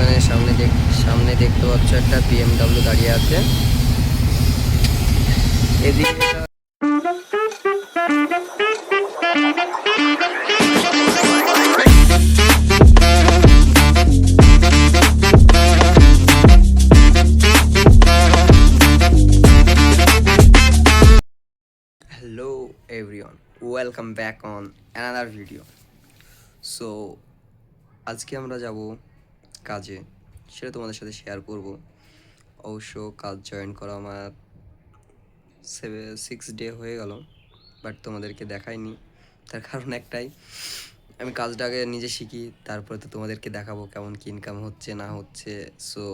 দোকানের সামনে দেখতে পাচ্ছ একটা BMW দাঁড়িয়ে আছে। এদিকে hello everyone, welcome back on another video. So আজকে আমরা যাব কাজে, সেটা তোমাদের সাথে শেয়ার করব। অবশ্য কাজ জয়েন করা আমার 6 ডে হয়ে গেল, বাট তোমাদেরকে দেখাইনি। তার কারণ একটাই, আমি কাজটা আগে নিজে শিখি, তারপরে তো তোমাদেরকে দেখাবো কেমন কি ইনকাম হচ্ছে না হচ্ছে। সো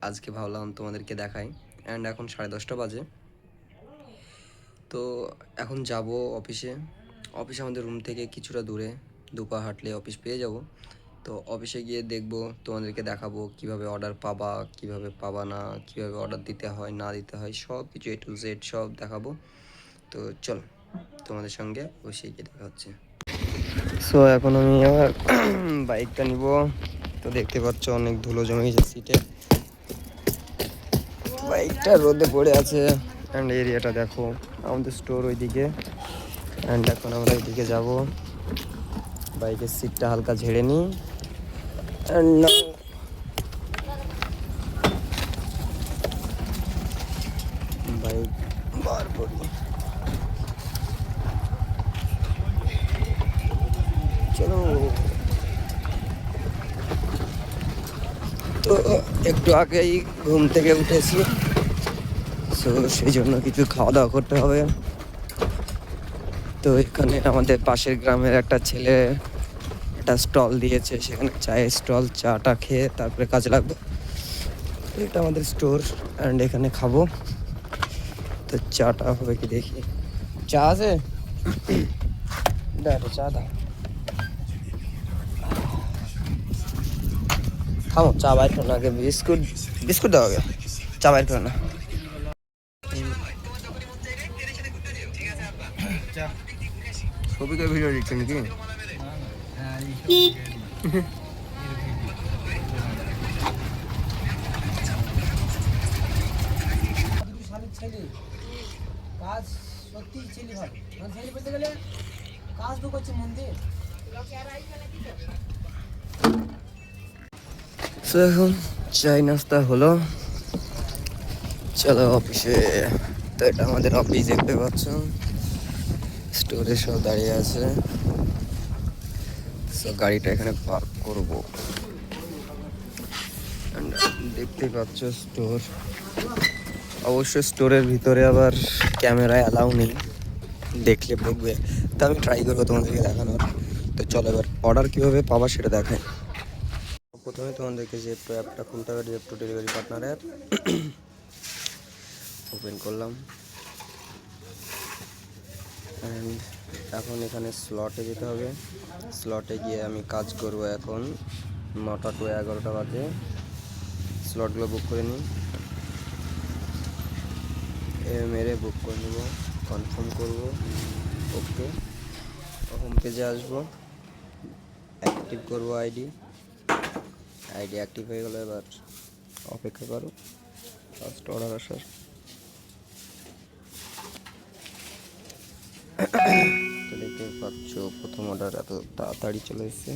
আজকে ভাবলাম তোমাদেরকে দেখাই। অ্যান্ড এখন 10:30 বাজে। তো এখন যাব অফিসে। আমাদের রুম থেকে কিছুটা দূরে, দুপা হাঁটলে অফিস পেয়ে যাব। তো অফিসে গিয়ে দেখব, তোমাদেরকে দেখাবো কিভাবে অর্ডার পাবা, কিভাবে পাবা না, কিভাবে অর্ডার দিতে হয় না দিতে হয়, সব কিছু A to Z সব দেখাবো। তো চলো তোমাদের সঙ্গে অবশ্যই গিয়ে দেখা হচ্ছে। সো এখন আমি আমার বাইকটা নিব। তো দেখতে পাচ্ছ অনেক ধুলো জমে গেছে সিটে, বাইকটা রোদে পড়ে আছে। অ্যান্ড এরিয়াটা দেখো, আমাদের স্টোর ওইদিকে। অ্যান্ড এখন আমরা এইদিকে যাব, বাইকের সিটটা হালকা ঝেড়ে নিই। অ্যান্ড বাইক বার করি। চলো। তো একটু আগেই ঘুম থেকে উঠেছি, সো সেই জন্য কিছু খাওয়া দাওয়া করতে হবে। তো এখানে আমাদের পাশের গ্রামের একটা ছেলে একটা স্টল দিয়েছে, সেখানে চায়ের স্টল, চাটা খেয়ে তারপরে কাজে লাগবে। এটা আমাদের স্টোর, অ্যান্ড এখানে খাবো। তো চাটা হবে কি দেখি। চা আছে? দাও চা দাও। খাও, চা বাইর করো না আগে, বিস্কুট দাও আগে, চা বাইর করো না। ছবিকে ভিডিও দিচ্ছে নাকি? কাজ সত্যি ছেলে ভালো, ছেলে বলতে গেলে কাজ তো করছে মন দিয়ে। তো এখন চাই নাস্তা হলো, চলো অফিসে। তো এটা আমাদের অফিস, দেখতে পাচ্ছ স্টোরে সব দাঁড়িয়ে আছে। তো গাড়িটা এখানে পার্ক করবো। দেখতে পাচ্ছ স্টোর, অবশ্য স্টোরের ভিতরে আবার ক্যামেরায় অ্যালাউ নেই, দেখলে বলবে। তো আমি ট্রাই করবো তোমাদেরকে দেখানোর। তো চলো এবার অর্ডার কীভাবে পাবা সেটা দেখাই। প্রথমে তোমাদেরকে জেপ্টো অ্যাপটা খুলতে হবে, Zepto delivery partner app. Open করলাম, অ্যান্ড এখন এখানে স্লটে যেতে হবে। স্লটে গিয়ে আমি কাজ করব এখন 9টা to 11টা বাজে। স্লটগুলো বুক করে নিই, মেরে বুক করে নেব, কনফার্ম করব। ওকে, হোম পেজে আসবো, অ্যাক্টিভ করব আইডি অ্যাক্টিভ হয়ে গেলো। এবার অপেক্ষা করো ফার্স্ট অর্ডার আসার। তো দেখতে পাচ্ছ প্রথম অর্ডার এত তাড়াতাড়ি চলে এসেছে।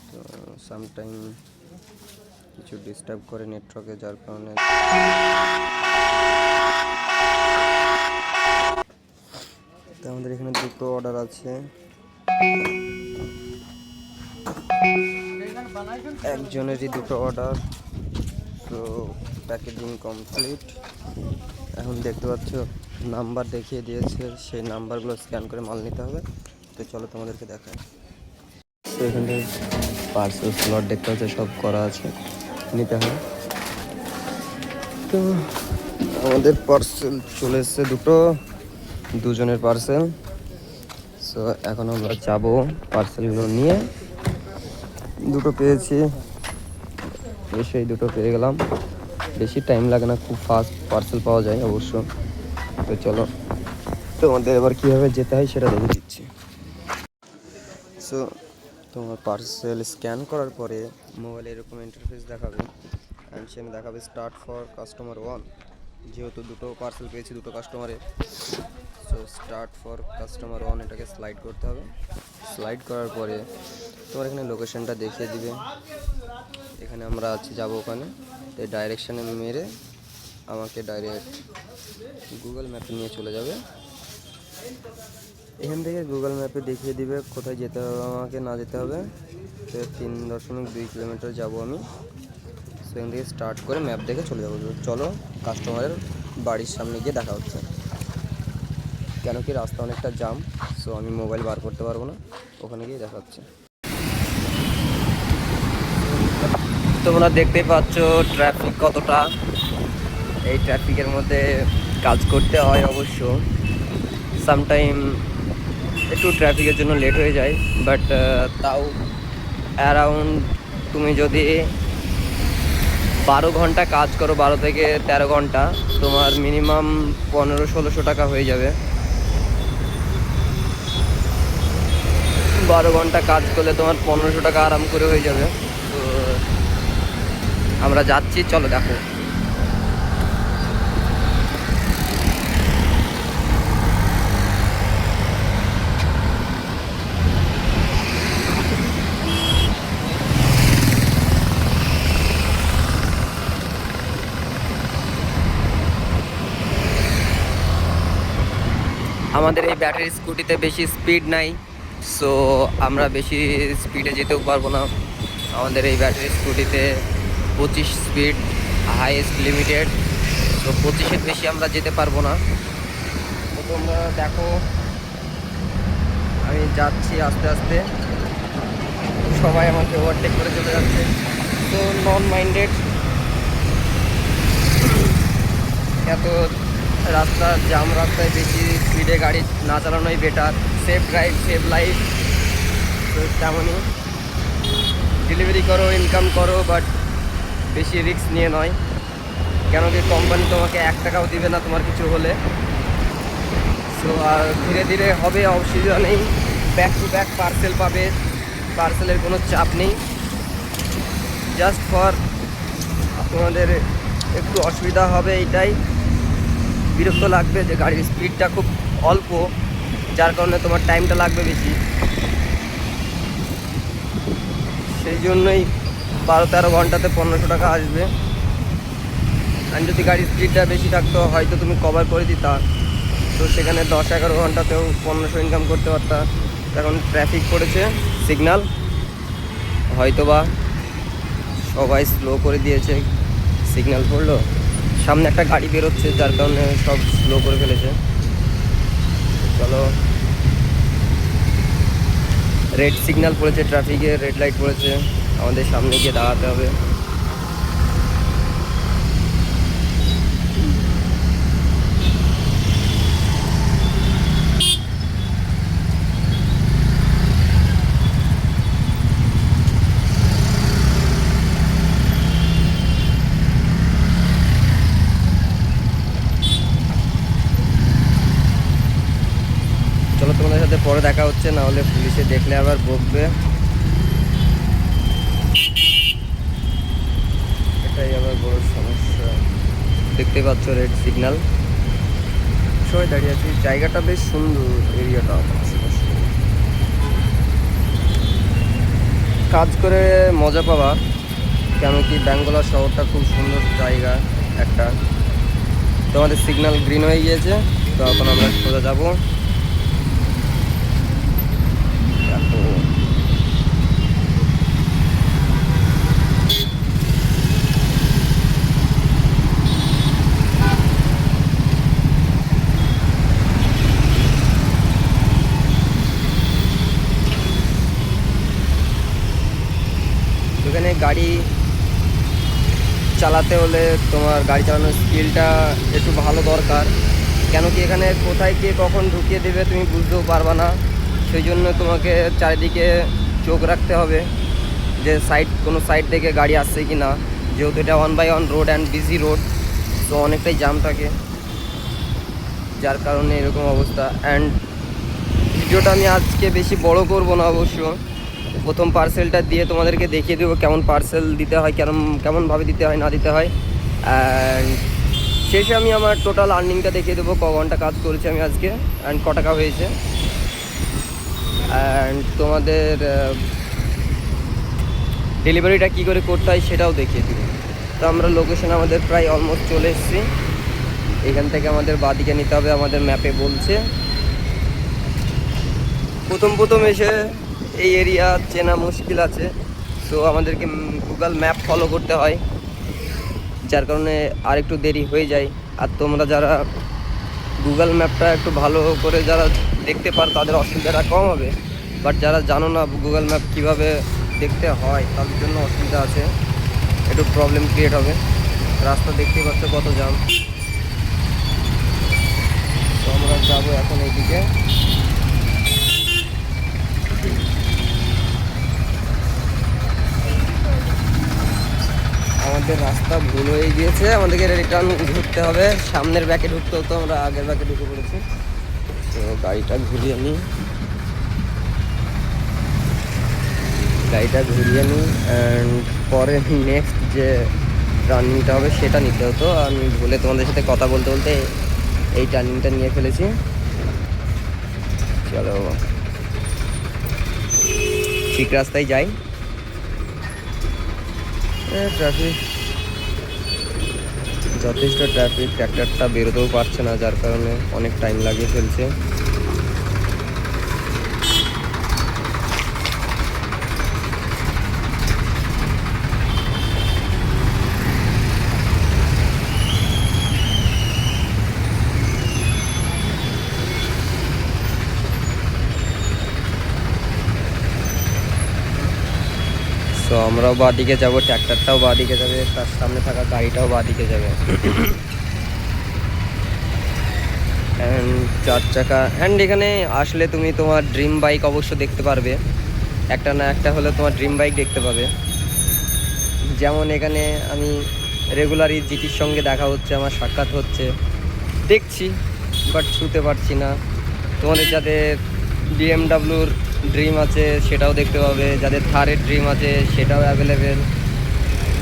তো সামটাইম কিছু ডিস্টার্ব করে নেটওয়ার্কে, যার কারণে তো আমাদের এখানে দুটো অর্ডার আছে, একজনেরই দুটো অর্ডার। তো প্যাকেজিং কমপ্লিট। এখন দেখতে পাচ্ছ নাম্বার দেখিয়ে দিয়েছে, সেই নাম্বারগুলো স্ক্যান করে মাল নিতে হবে। তো চলো তোমাদেরকে দেখাই। তো এখানে পার্সেল স্লট দেখতে পাচ্ছ, সব করা আছে, নিতে হবে। তো আমাদের পার্সেল চলে এসছে দুজনের পার্সেল। সো এখন আমরা যাবো পার্সেলগুলো নিয়ে। দুটো পেয়েছি, সেই দুটো পেয়ে গেলাম। বেশি টাইম লাগে না, খুব ফাস্ট পার্সেল পাওয়া যায় অবশ্য। তো চলো তোমাদের এবার কীভাবে যেতে হয় সেটা দেখে দিচ্ছি। সো তোমার পার্সেল স্ক্যান করার পরে মোবাইলে এরকম ইন্টারফেস দেখাবে, অ্যান্ড সেখানে দেখাবে স্টার্ট ফর কাস্টমার 1। যেহেতু দুটো পার্সেল পেয়েছি দুটো কাস্টমারে, সো স্টার্ট ফর কাস্টমার 1 এটাকে স্লাইড করতে হবে। স্লাইড করার পরে তোমার এখানে লোকেশনটা দেখিয়ে দিবে। এখানে আমরা আছি, যাবো ওখানে, তো ডাইরেকশানে মেরে আমাকে ডাইরেক্ট গুগল ম্যাপে নিয়ে চলে যাবে। এখান থেকে গুগল ম্যাপে দেখিয়ে দিবে কোথায় যেতে হবে আমাকে, না যেতে হবে। তো 3.2 কিলোমিটার যাবো আমি। সেখান থেকে স্টার্ট করে ম্যাপ দেখে চলে যাবো। চলো কাস্টমারের বাড়ির সামনে গিয়ে দেখা হচ্ছে। কেন কি রাস্তা অনেকটা জাম, সো আমি মোবাইল বার করতে পারবো না, ওখানে গিয়ে দেখা হচ্ছে। তোমরা দেখতেই পাচ্ছ ট্রাফিক কতটা। এই ট্রাফিকের মধ্যে কাজ করতে হয় অবশ্য, সামটাইম একটু ট্রাফিকের জন্য লেট হয়ে যায়, বাট তাও অ্যারাউন্ড তুমি যদি 12 ঘন্টা কাজ করো, 12 থেকে 13 ঘন্টা, তোমার মিনিমাম 1500-1600 টাকা হয়ে যাবে। 12 ঘন্টা কাজ করলে তোমার 1500 টাকা আরাম করে হয়ে যাবে। তো আমরা যাচ্ছি, চলো দেখো। আমাদের এই ব্যাটারি স্কুটিতে বেশি স্পিড নাই, সো আমরা বেশি স্পিডে যেতেও পারবো না। আমাদের এই ব্যাটারি স্কুটিতে 25 স্পিড হাইয়েস্ট লিমিটেড, তো 25-এর বেশি আমরা যেতে পারবো না। তো তোমরা দেখো আমি যাচ্ছি আস্তে আস্তে, সবাই আমাকে ওভারটেক করে চলে যাচ্ছে। তো নন মাইন্ডেড, এত রাস্তার জাম রাস্তায় বেশি স্পিডে গাড়ি না চালানোই better. Safe drive save life. তো তেমনই ডেলিভারি করো, ইনকাম করো, বাট বেশি রিস্ক নিয়ে নয়। কেন কি কোম্পানি তোমাকে 1 টাকাও দিবে না তোমার কিছু হলে। সো আর ধীরে ধীরে হবে, অসুবিধা নেই। ব্যাক টু ব্যাক পার্সেল পাবে, পার্সেলের কোনো চাপ নেই। জাস্ট ফর তোমাদের একটু অসুবিধা হবে, এইটাই বিরক্ত লাগবে যে গাড়ির স্পিডটা খুব অল্প, যার কারণে তোমার টাইমটা লাগবে বেশি। সেই জন্যই 12-13 ঘন্টাতে 1500 টাকা আসবে। আর যদি গাড়ির স্পিডটা বেশি থাকতো হয়তো তুমি কভার করে দিতা, তো সেখানে 10-11 ঘন্টাতেও 1500 ইনকাম করতে পারতা। এখন ট্রাফিক পড়েছে, সিগন্যাল হয়তোবা সবাই স্লো করে দিয়েছে, সিগন্যাল পড়লো, সামনে একটা গাড়ি বেরোচ্ছে যার কারণে সব স্লো করে ফেলেছে। চলো, রেড সিগন্যাল পড়েছে, ট্রাফিকে রেড লাইট পড়েছে, আমাদের সামনে গিয়ে দাঁড়াতে হবে। চলো তোমাদের সাথে পরে দেখা হচ্ছে, না হলে পুলিশে দেখলে আবার বকবে। এটাই আবার বড় সমস্যা। দেখতে পাচ্ছ রেড সিগন্যাল, সবাই দাঁড়িয়ে আছি। জায়গাটা বেশ সুন্দর, এরিয়াটা আশেপাশে কাজ করে মজা পাওয়া। কেন কি ব্যাঙ্গালোর শহরটা খুব সুন্দর জায়গা একটা। তোমাদের সিগন্যাল গ্রিন হয়ে গিয়েছে, তো এখন আমরা সোজা যাবো। এখানে গাড়ি চালাতে হলে তোমার গাড়ি চালানোর স্কিলটা একটু ভালো দরকার। কেন কি এখানে কোথায় কে কখন ঢুকিয়ে দেবে তুমি বুঝতেও পারবা না। সেই জন্য তোমাকে চারিদিকে চোখ রাখতে হবে যে কোনো সাইড থেকে গাড়ি আসছে কি না। যেহেতু এটা 1x1 road and busy road, তো অনেকটাই জাম থাকে। যার কারণে এরকম অবস্থা। অ্যান্ড ভিডিওটা আমি আজকে বেশি বড় করব না অবশ্য, প্রথম পার্সেলটা দিয়ে তোমাদেরকে দেখিয়ে দেবো কেমন পার্সেল দিতে হয়, কেমনভাবে দিতে হয় না দিতে হয়। অ্যান্ড শেষে আমি আমার টোটাল আর্নিংটা দেখিয়ে দেবো, ক ঘন্টা কাজ করেছি আমি আজকে অ্যান্ড ক টাকা হয়েছে। অ্যান্ড তোমাদের ডেলিভারিটা কী করে করতে হয় সেটাও দেখিয়ে দেবো। তো আমরা লোকেশন আমাদের প্রায় অলমোস্ট চলে এসেছি। এখান থেকে আমাদের বাদিকে নিতে হবে, আমাদের ম্যাপে বলছে। প্রথম এসে এই এরিয়া চেনা মুশকিল আছে, তো আমাদেরকে গুগল ম্যাপ ফলো করতে হয়, যার কারণে আর একটু দেরি হয়ে যায়। আর তোমরা যারা গুগল ম্যাপটা একটু ভালো করে যারা দেখতে পারো তাদের অসুবিধাটা কম হবে, বাট যারা জানো না গুগল ম্যাপ কীভাবে দেখতে হয় তাদের জন্য অসুবিধা আছে, একটু প্রবলেম ক্রিয়েট হবে। রাস্তা দেখতেই পাচ্ছ কত জ্যাম। তো আমরা যাবো এখন এইদিকে। আমাদের রাস্তা ভুল হয়ে গিয়েছে, আমাদেরকে রিটার্ন ঘুরতে হবে, সামনের ব্যাকে ঢুকতে হতো, আমরা আগের ব্যাকে ঢুকে পড়েছি। তো গাড়িটা ঘুরিয়ে নিই অ্যান্ড পরে নেক্সট যে টার্নিংটা হবে সেটা নিতে হতো। আমি ভুলে তোমাদের সাথে কথা বলতে বলতে এই টার্নিংটা নিয়ে ফেলেছি। চলো ঠিক রাস্তায় যাই। ট্রাফিক, যথেষ্ট ট্রাফিক, ট্র্যাক্টরটা বেরোতেও পারছে না, যার কারণে অনেক টাইম লাগিয়ে ফেলছে। তো আমরাও বাঁদিকে যাবো, ট্র্যাক্টরটাও বাঁদিকে যাবে, তার সামনে থাকা গাড়িটাও বাঁদিকে যাবে। অ্যান্ড 4 চাকা। অ্যান্ড এখানে আসলে তুমি তোমার ড্রিম বাইক অবশ্য দেখতে পারবে, একটা না একটা হলে তোমার ড্রিম বাইক দেখতে পাবে। যেমন এখানে আমি রেগুলারই জিটির সঙ্গে দেখা হচ্ছে, আমার সাক্ষাৎ হচ্ছে, দেখছি বাট ছুতে পারছি না। তোমাদের যাদের বিএমডাব্লিউর ড্রিম আছে সেটাও দেখতে পাবে, যাদের থারের ড্রিম আছে সেটাও অ্যাভেলেবেল,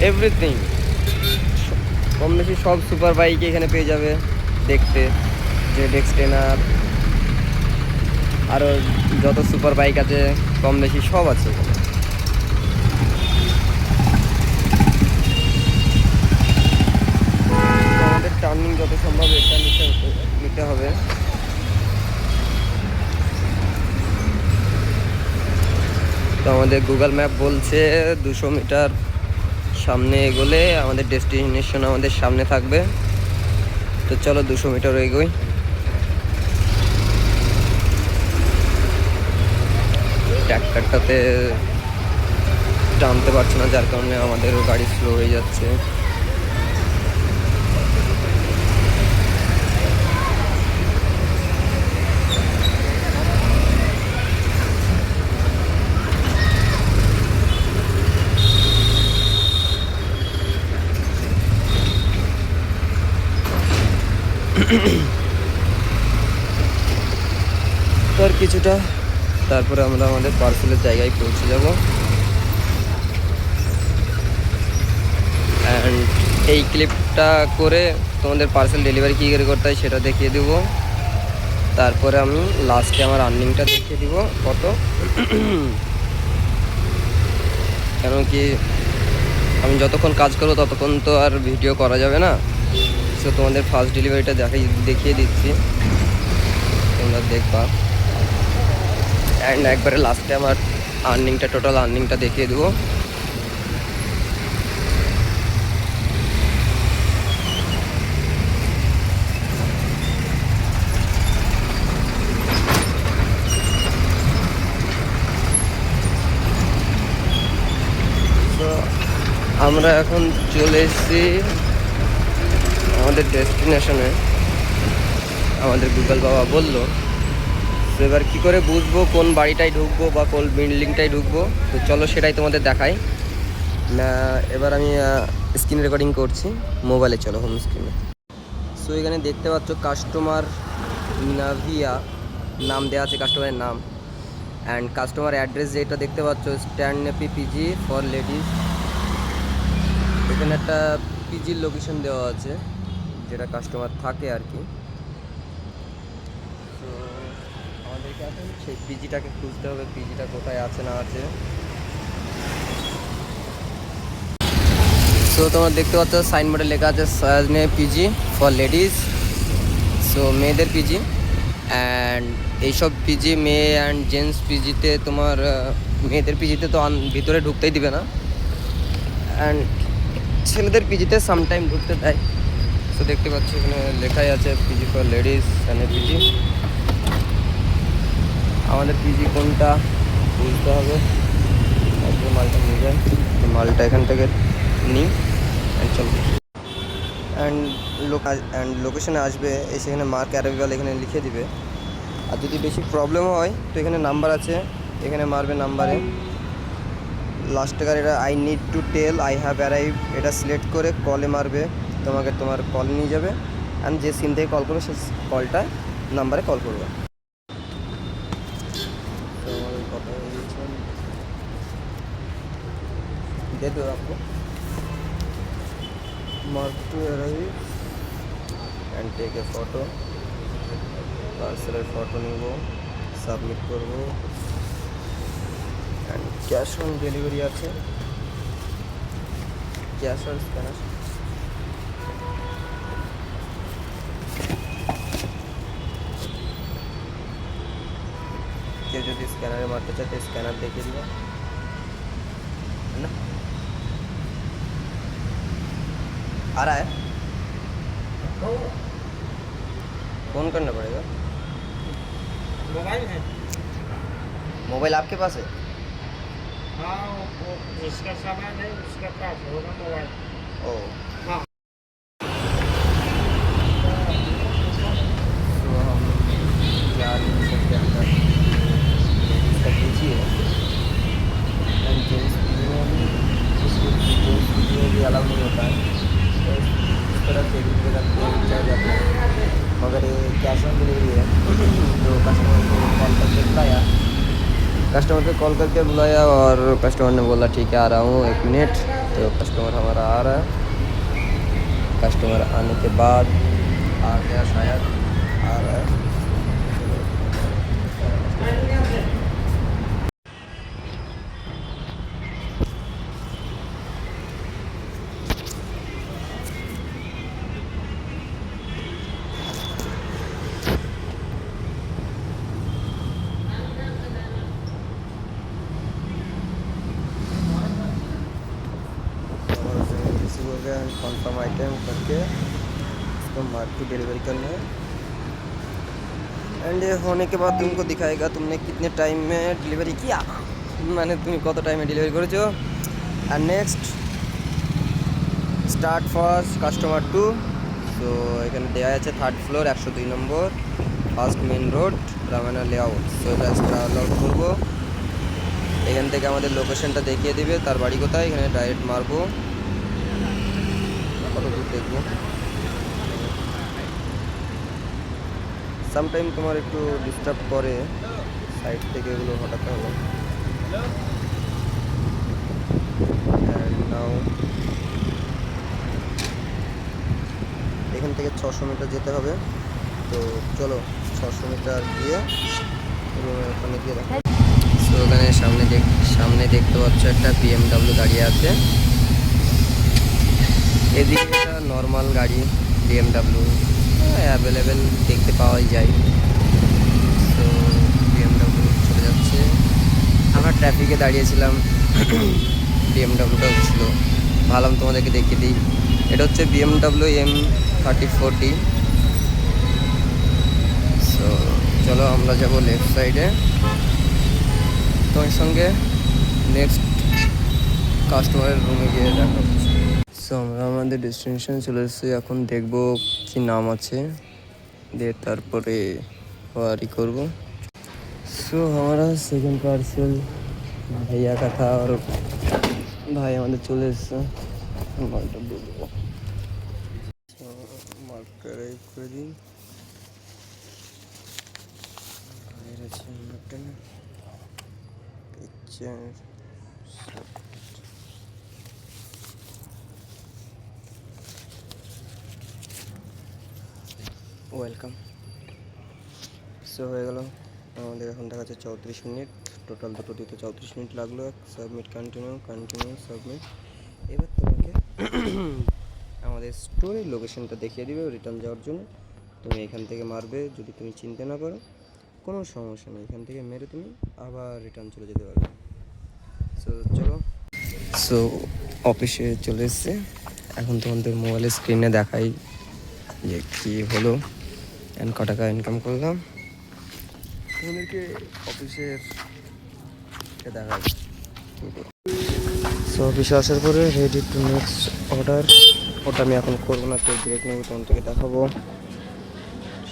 এভরিথিং কম বেশি সব সুপার বাইক এখানে পেয়ে যাবে দেখতে। জেড এক্সটেনার আরও যত সুপার বাইক আছে কম বেশি সব আছে এখানে। আমাদের টার্নিং যত সম্ভব এটা নিতে হবে। তো আমাদের গুগল ম্যাপ বলছে 200 মিটার সামনে এগোলে আমাদের ডেস্টিনেশন আমাদের সামনে থাকবে। তো চলো 200 মিটার এগোই। ট্র্যাক্টরটাতে টানতে পারছে না, যার কারণে আমাদের গাড়ি স্লো হয়ে যাচ্ছে। তো আর কিছুটা, তারপরে আমরা আমাদের পার্সেলের জায়গায় পৌঁছে যাব। অ্যান্ড এই ক্লিপটা করে তোমাদের পার্সেল ডেলিভারি কী করে করতে হয় সেটা দেখিয়ে দেবো। তারপরে আমি লাস্টে আমার আর্নিংটা দেখিয়ে দিব কত। কেন কি আমি যতক্ষণ কাজ করবো ততক্ষণ তো আর ভিডিও করা যাবে না, সো তোমাদের ফার্স্ট ডেলিভারিটা দেখিয়ে দিচ্ছি, তোমরা দেখবা। অ্যান্ড একবারে লাস্টে আমার আর্নিংটা, টোটাল আর্নিংটা দেখিয়ে দেবো। তো আমরা এখন চলে এসেছি আমাদের ডেস্টিনেশনে, আমাদের গুগল বাবা বললো। তো এবার কী করে বুঝবো কোন বাড়িটায় ঢুকবো বা কোন বিল্ডিংটায় ঢুকবো, তো চলো সেটাই তোমাদের দেখাই। না এবার আমি স্ক্রিন রেকর্ডিং করছি মোবাইলে, চলো হোম স্ক্রিনে। সো এখানে দেখতে পাচ্ছ কাস্টমার মিনাভিয়া নাম দেওয়া আছে কাস্টমারের নাম। অ্যান্ড কাস্টমার অ্যাড্রেস যেটা দেখতে পাচ্ছ স্ট্যান্ডনেপি পিজি ফর লেডিস। এখানে একটা পিজির লোকেশন দেওয়া আছে যেটা কাস্টমার থাকে আর কি। তো আমাদেরকে এখন সেই পিজিটাকে খুঁজতে হবে, পিজিটা কোথায় আছে না আছে। সো তোমরা দেখতে পাচ্ছ সাইনবোর্ডে লেখা আছে সাজনে পিজি ফর লেডিস, সো মেয়েদের পিজি। অ্যান্ড এইসব পিজি মেয়ে অ্যান্ড জেন্টস পিজিতে তোমার মেয়েদের পিজিতে তো ভিতরে ঢুকতেই দিবে না, অ্যান্ড ছেলেদের পিজিতে সামটাইম ঢুকতে দেয়। তো দেখতে পাচ্ছি এখানে লেখাই আছে পিজি ফর লেডিস সাজনে পিজি। আমাদের পিজি কোনটা বুঝতে হবে, একদম মালটা নিয়ে যায়, মালটা এখান থেকে নিই অ্যান্ড চলো। অ্যান্ড লোকেশনে আসবে, সেখানে মার্ক অ্যারাইভাল এখানে লিখে দিবে। আর যদি বেশি প্রবলেম হয় তো এখানে নাম্বার আছে, এখানে মারবে নাম্বারে। লাস্টে এটা I need to tell I have arrive, এটা সিলেক্ট করে কলে মারবে, তোমাকে তোমার কল নিয়ে যাবে। অ্যান্ড যে সিম থেকে কল করবে সেই কলটা নাম্বারে কল করবে। তো আমাদের কথা হয়ে গেছে, দিয়ে দেবো আপনি mark to arrive and take a photo, পার্সেলের ফটো নিব, সাবমিট করব। অ্যান্ড ক্যাশ অন ডেলিভারি আছে, ক্যাশ আর স্ক্যানার। কেউ যদি স্ক্যানারে মারতে চায় তো স্ক্যানার দেখিয়ে দিবা ना। आ रहा है, फोन करना पड़ेगा। मोबाइल है? मोबाइल आपके पास है? हाँ, वो जिसका सामान है उसके पास होगा मोबाइल। ओ हाँ। तो हम जा नहीं सकते अंदर, इसका कीजिए एंड जेंट्स वीडियो भी अलाउ नहीं होता है, तो इस तरह से चार्ज जाता है। मगर ये कैश ऑन डिलीवरी है, तो कस्टमर को कॉल करके बुलाया, कस्टमर को कॉल करके बुलाया और कस्टमर ने बोला ठीक है आ रहा हूँ 1 मिनट। तो कस्टमर हमारा आ रहा है, कस्टमर आने के बाद आ गया, शायद आ रहा है। रिसीव हो गया, कन्फर्म आइटम करके इसको मार्क टू डिलीवरी करना है। एंड ये होने के बाद तुमको दिखाएगा तुमने कितने टाइम में डिलीवरी किया, मैंने तुम्हें कत टाइम में डिलीवरी करेছো। And next start first customer 2। So এখানে দেওয়া আছে 3rd ফ্লোর 102 নম্বর first main road Ramana layout. So এটা স্ক্রল আউট করবো, এখান থেকে আমাদের লোকেশনটা দেখিয়ে দিবে তার বাড়ি কোথায়, এখানে ডাইরেক্ট মারবো, কত দূর দেখবো। সামটাইম তোমার একটু ডিস্টার্ব করে সাইড থেকে এগুলো হঠাৎ হলো। নাও এখান থেকে 600 মিটার যেতে হবে, তো চলো 600 মিটার গিয়ে ওখানে গিয়ে দেখো। তো ওখানে সামনে দেখতে পাচ্ছ একটা BMW দাঁড়িয়ে আছে। এদিকে একটা নর্মাল গাড়ি BMW অ্যাভেলেবেল দেখতে পাওয়াই যায়। তো BMW চলে যাচ্ছে, আমরা ট্রাফিকে দাঁড়িয়েছিলাম, BMWটা ছিল, ভাবলাম তোমাদেরকে দেখিয়ে দিই। এটা হচ্ছে BMW M3040। সো চলো আমরা যাব লেফট সাইডে, তোমার সঙ্গে নেক্সট কাস্টমারের রুমে গিয়ে দেখা হচ্ছে। সো আমরা আমাদের ডেস্টিনেশন চলে এসেছি, এখন দেখবো কি নাম আছে, দিয়ে তারপরে ওয়ারি করবো। সো हमारा सेकंड पार्सल भैया का था और भाई আমাদের চলে এসেছে, মালটা দিয়ে দেবো। মালটা করে দিন। ওয়েলকাম। সো হয়ে গেল, আমাদের এখন দেখা যাচ্ছে 34 মিনিট, টোটাল দুটো দিতে 34 মিনিট লাগলো। Submit, continue, continue, submit. এবার তোমাকে আমাদের স্টোরের লোকেশনটা দেখিয়ে দিবে রিটার্ন যাওয়ার জন্য। তুমি এখান থেকে মারবে, যদি তুমি চিনতে না পারো কোনো সমস্যা নেই, এখান থেকে মেরে তুমি আবার রিটার্ন চলে যেতে পারবে। সো চলো, সো অফিসে চলে এসছে, এখন তোমাদের মোবাইলের স্ক্রিনে দেখাই যে কী হলো অ্যান্ড ক টাকা ইনকাম করলাম। তোমাদেরকে অফিসের দেখাই। সো অফিসে আসার পরে রেডি টু নেক্সট অর্ডার, ওটা আমি এখন করবো না, তো ব্রেক নেবো, তোমাদেরকে দেখাবো।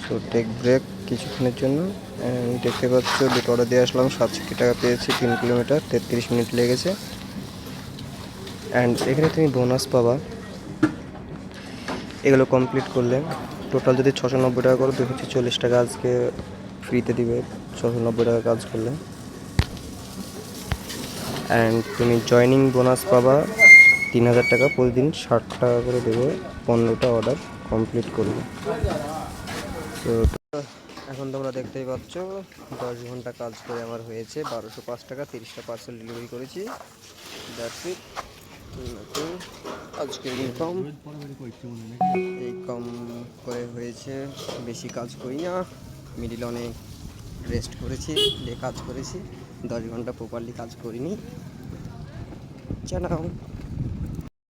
সো টেক ব্রেক কিছুক্ষণের জন্য। দেখতে পাচ্ছ দুটো অর্ডার দিয়ে আসলাম, 67 টাকা পেয়েছি, 3 কিলোমিটার 33 মিনিট লেগেছে। অ্যান্ড এখানে তুমি বোনাস পাবা এগুলো কমপ্লিট করলে। টোটাল যদি 690 টাকা করো, 240 টাকা আজকে ফ্রিতে দিবে 690 টাকা কাজ করলে। অ্যান্ড তুমি জয়নিং বোনাস পাবা 3000 টাকা, প্রতিদিন 60 টাকা করে দেবে 15টা অর্ডার কমপ্লিট করবে। তো এখন তোমরা দেখতেই পাচ্ছ 10 ঘন্টা কাজ করে আমার হয়েছে 1205 টাকা, 30টা পার্সেল ডেলিভারি করেছি। That's it. তো আজকের ইনকাম এই কম করে হয়েছে, বেশি কাজ করি না, মিডিল অনেক রেস্ট করেছি, কাজ করেছি, 10 ঘন্টা প্রপারলি কাজ করিনি। জানাও।